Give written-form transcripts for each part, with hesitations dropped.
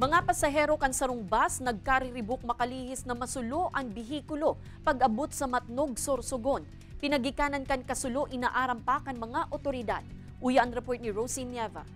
Mga pasahero kan sarong bus nagkariribok makalihis na masulo ang bihikulo pag-abot sa Matnog, Sorsogon. Pinagikanan kan kasulo inaarampakan mga otoridad. Uya ang report ni Rosie Nieva.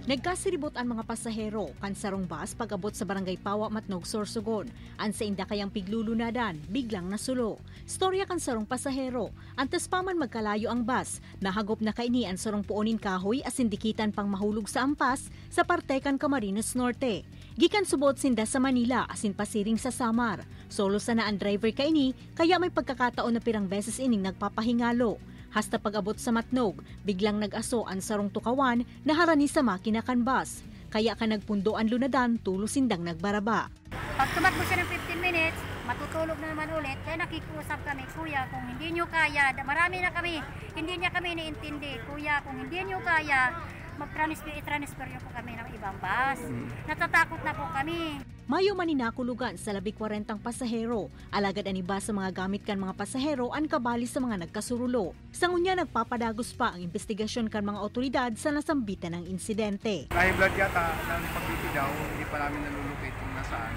Nagkasiribot ang mga pasahero kan sarong bus pag-abot sa Barangay Pawa, Matnog, Sorsogon. An sa inda kayang piglulunadan, biglang nasulo. Storya kan sarong pasahero, antas pa man magkalayo ang bus, nahagop na kaini ang sarong puonin kahoy as sindikitan pang mahulog sa ampas sa parte kan Camarines Norte. Gikan subot sinda sa Manila asin pasiring sa Samar. Solo sana ang driver kaini kaya may pagkakataon na pirang beses ining nagpapahingalo. Hasta pag-abot sa Matnog, biglang nag-aso ang sarong tukawan na harani sa makina kan bus. Kaya ka nagpundo ang lunadan, tulo sindang nagbaraba. Pag tumakbo siya ng 15 minutes, matutulog na naman ulit. Kaya nakikusap kami, kuya, kung hindi nyo kaya, marami na kami, hindi niya kami iniintindi. Kuya, kung hindi nyo kaya, i-transfer nyo po kami ng ibang bus. Natatakot na po kami. Mayo maninakulugan sa labing 40 pasahero. Alagad aniba sa mga gamit kan mga pasahero ang kabali sa mga nagkasurulo. Sa ngunya nagpapadagos pa ang investigasyon kan mga otoridad sa nasambitan ng insidente. High blood yata ng pagbibitaw, hindi pa namin nalulocate kung nasaan.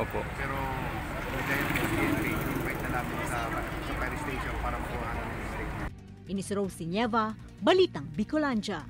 Opo. Pero dahil entry, invite na namin sa fire station para makuha ng district. Ini si Rosie Nieva, Balitang Bicolandia.